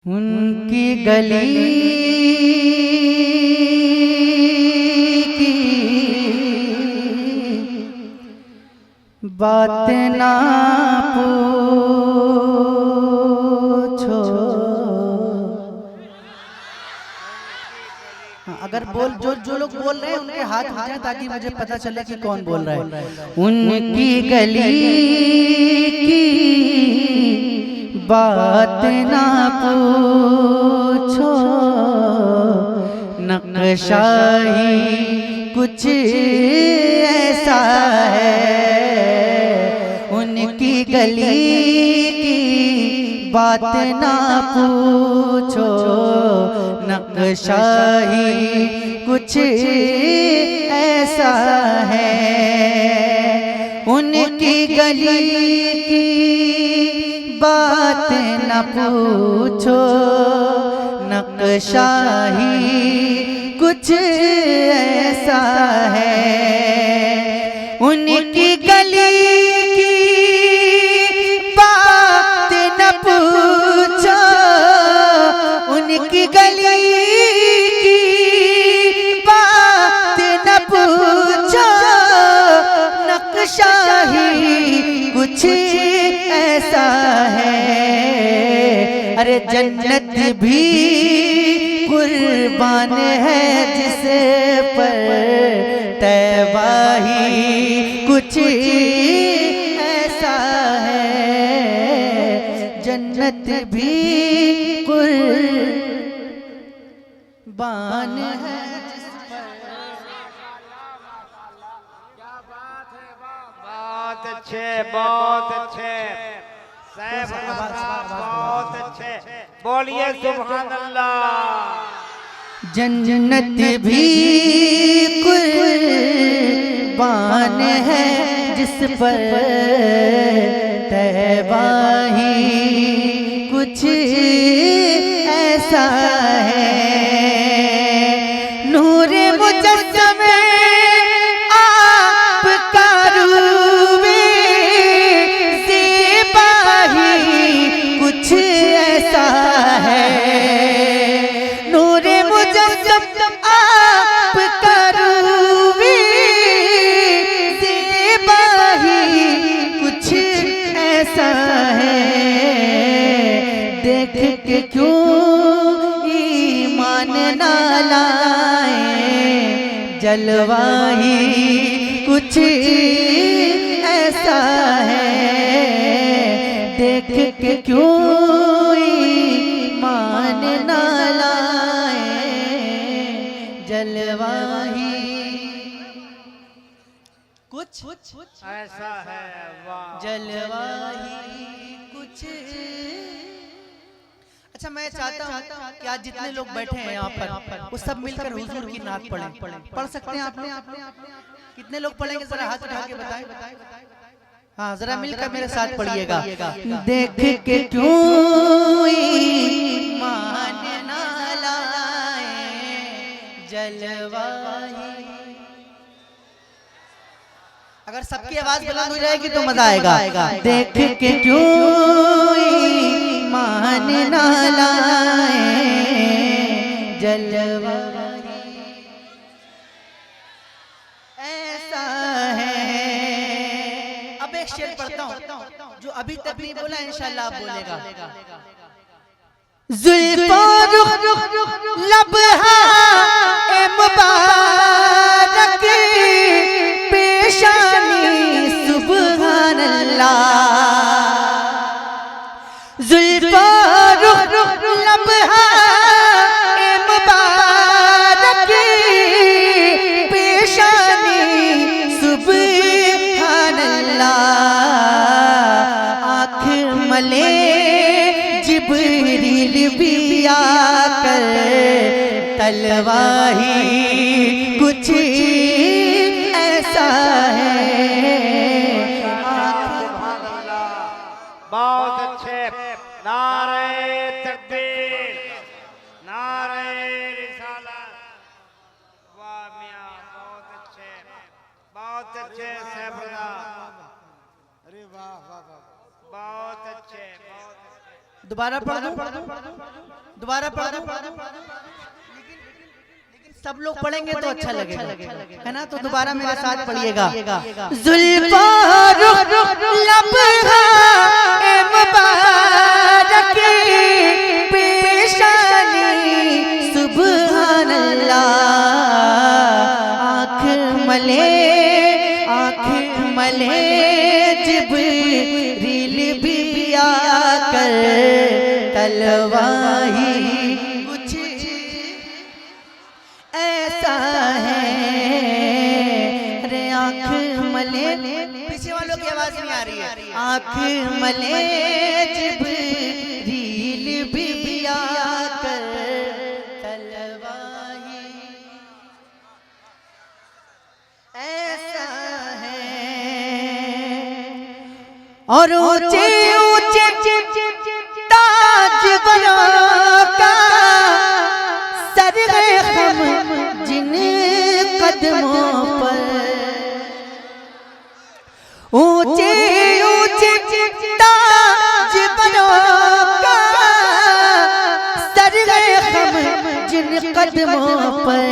उनकी गली की बात ना पूछो। अगर जो लोग बोल रहे हैं उनके हाथ उठाएं ताकि मुझे पता चले कि कौन बोल रहा है। उनकी गली की बात ना पूछो, नक्शा ही कुछ ऐसा है। उनकी गली की बात ना पूछो, नक्शा ही कुछ ऐसा है। उनकी गली की बात न पूछो, नक्शा ही कुछ ऐसा है। उनकी गली की बात न पूछो, उनकी गली की बात न पूछो, नक्शा ही कुछ ऐसा है। अरे जन्नत भी कुर्बान है जिस पर तैबा ही कुछ ऐसा है। जन्नत भी कुर्बान है जिस पर। क्या बात है, बहुत अच्छे, बहुत अच्छे सैफ बहुत अच्छे। बोलिए सुभान अल्लाह। जन्नत भी कुर्बान है जिस पर तैबा ही कुछ ऐसा है। नूरे मुजस्सम आपका रूबे ज़ेबा ही कुछ ऐसा है। नूरे मुजस्सम आपका रूबे ज़ेबा ही कुछ ऐसा है। देख के क्यों ईमान ना लाए, जलवा ही कुछ ऐसा है। देख के क्यों ईमान ना लाए, जलवा ही कुछ ऐसा है। वाह, जलवा ही कुछ। अच्छा, मैं चाहता हूँ कि आज जितने लोग बैठे हैं यहाँ पर वो सब मिलकर हुजूर की नात पढ़ें। पढ़ सकते हैं आपने? कितने लोग पढ़ेंगे जरा हाथ उठा के बताएं। हाँ, जरा मिलकर मेरे साथ पढ़िएगा। देख के क्यों ईमान ना लाए, जलवा ही। अगर सबकी आवाज बुलंद हो जाएगी तो मजा आएगा। देख के क्यों ईमान ना लाए, जलवा ऐसा है। अब एक शेर पढ़ता हूँ जो अभी तक नहीं बोला, इंशाल्लाह आप बोलेगा। जुल्फों लबहा ए मुबारक, पेशानी सुभान अल्लाह। जुल्फों लबहा ए मुबारक, पेशानी सुभान अल्लाह। आँख मले जिब्रील भी आकर, तलवा ही कुछ ऐसा है। बहुत अच्छे। नारे तकबीर, नारे रिसालत। वाह मियां, बहुत अच्छे, बहुत अच्छे सैफुल्लाह। अरे वाह वाह वाह, बहुत अच्छे, बहुत अच्छे। दोबारा पढ़ दूं? दोबारा पढ़ दूं? लेकिन सब लोग पढ़ेंगे तो अच्छा लगेगा, है ना? तो दोबारा मेरे साथ पढ़िएगा। जुल्फा लब है मुबारक पेशानी सुभान अल्लाह, आँख मले जिब्रील भी आकर तलवाही कुछ ऐसा है। अरे आँख मले, पीछे वालों की आवाज नहीं आ रही है। आँख मले जिब्रील भी आकर तलवाही ऐसा है। और ऊंचे ऊंचे ताज बना का सर हम जिन कदमों पर, ऊंचे ऊंचे ताज बना का सर हम जिन कदमों पर,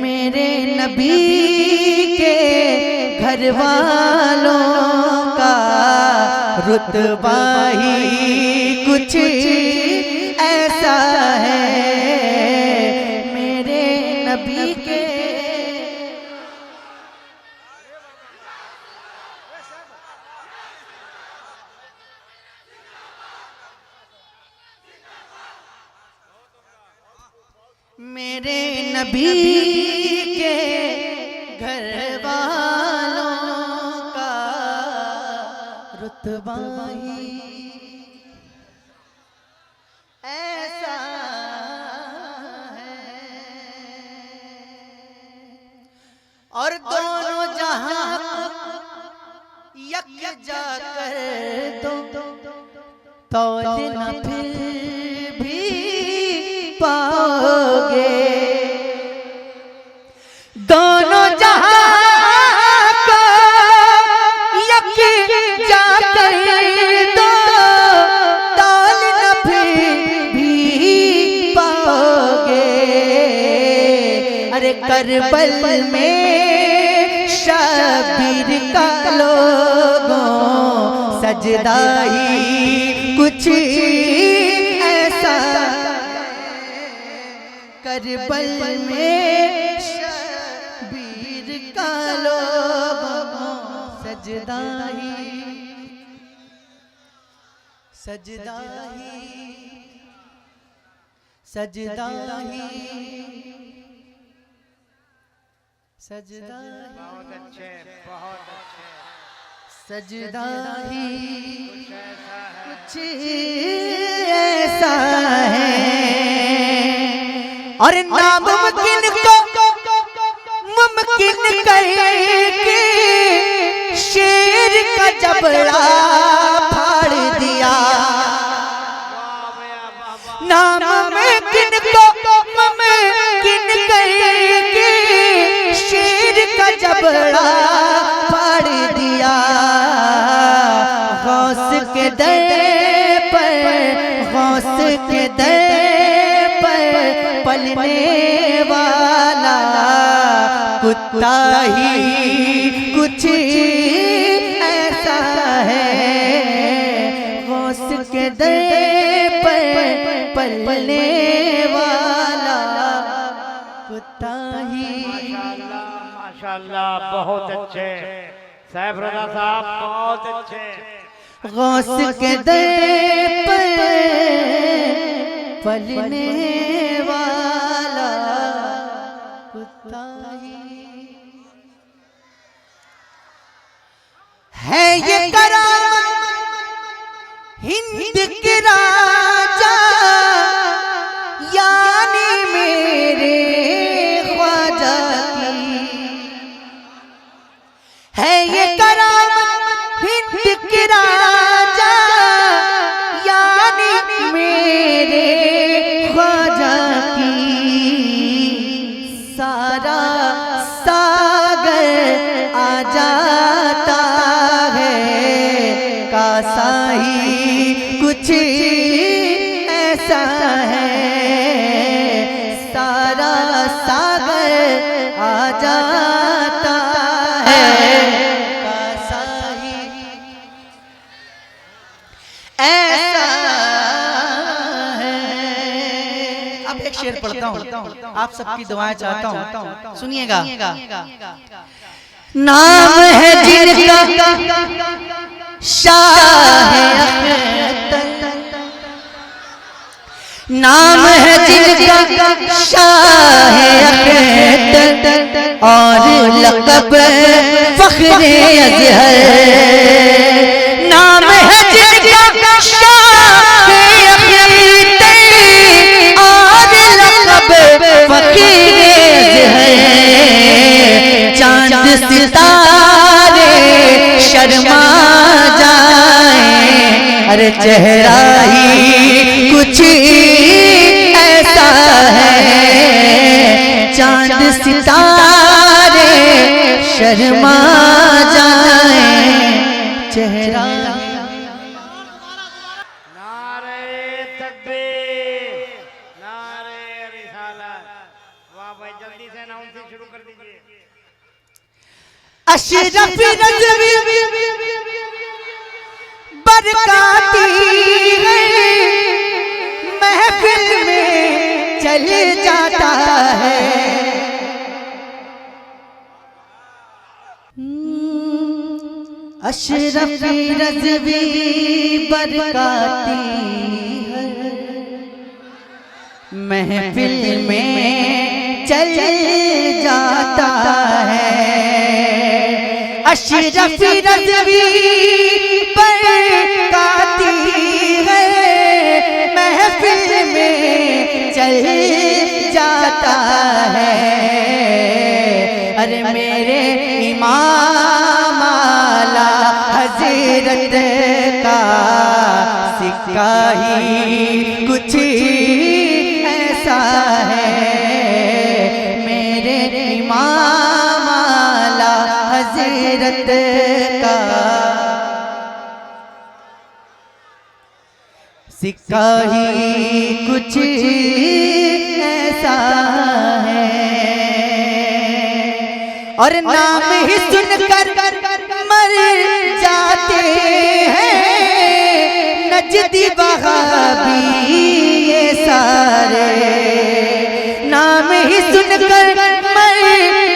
मेरे नबी के घर वालों का रुतबा ही कुछ ऐसा है। मेरे नबी के मेरे नबी के घर वालों का रुतबा ही ऐसा है। और दोनों जहां यकजा कर दो तौल न फिर भी पाओगे। दोनों जहां को यकजा कर दो तौल न फिर भी पाओगे। अरे करबल में शबीर का लोगों सजदा ही कुछ ऐसा। करबल में शबीर का लोगों सजदा ही सजदा ही सजदा ही सजदा बहुत अच्छे, बहुत अच्छे। सजदा ही कुछ कुछ ऐसा है। ऐसा है। और नामुमकिन को मुमकिन करके शेर का जबड़ा फाड़ दिया। नामुमकिन को मुमकिन करके शेर का जबड़ा फाड़ दिया। गौस के दर पर गौस के दर पर पलने वाला कुत्ता ही कुछ ऐसा है। गौस के दर पर पलने वाला कुत्ता ही। माशाल्लाह, माशाल्लाह, बहुत अच्छे साहब, रजा साहब बहुत अच्छे। गौस के दर पर पलने वाला कुत्ता ही है। ये करामत हिंद के राजा यानी मेरे ख्वाजा की है। ये करामत हिंद के राजा यानी मेरे ख्वाजा की। सारा सागर आ जाता है कासा ही कुछ ऐसा है सारा सागर आ जाता है कासा ही ऐसा है। अब एक शेर पढ़ता हूँ, आप सबकी दुआएं चाहता हूँ, सुनिएगा। नाम है जिनका शाह अख्तर, नाम है जिनका शाह अख्तर और लक़ब फ़ख्रे अज़हर। नाम है जिनका शाह अख्तर और लक़ब फ़ख्रे अज़हर। चांद सितारे शर्मा जाए, अरे चेहरा ही कुछ ऐसा है। चांद सितारे शर्मा जाए, चेहरा। नारे तकबीर, नारे रिसालत। वाह भाई, जल्दी से अनाउंसिंग शुरू कर दीजिए। अशरफ नज़वी बरकाती है, महफिल में चल जाता है। अशरफ नज़वी बरकाती है, महफिल में चल जाता है। अशरफ नज़वी बरकाती है, महफिल में चल जाता है। अरे मेरे इमाम आला हज़रत का सिक्का ही कुछ ऐसा है। मेरे इमाम आला हज़रत का सिक्का ही कुछ ऐसा है। और नाम ही सुनकर मर जाते हैं नजदी वहाबी ये सारे। नाम ही सुनकर मर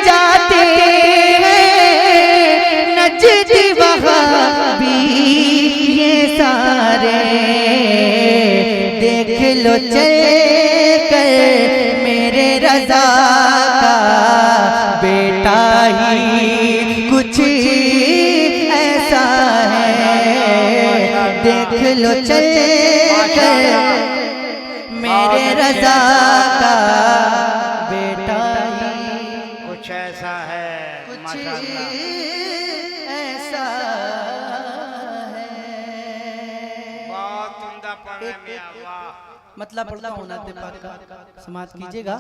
जाते हैं नजदी वहाबी ये सारे। देख लो चल कर मेरे रज़ा का बेटा ही कुछ ऐसा है। देख लो चल कर मेरे रज़ा का बेटा ही कुछ ऐसा है, माशाअल्लाह। ऐसा है। बहुत उम्दा पढ़ रहे हैं मियां, वाह। मतलब पढ़ता हूँ नाते पाक का समाप्त कीजिएगा।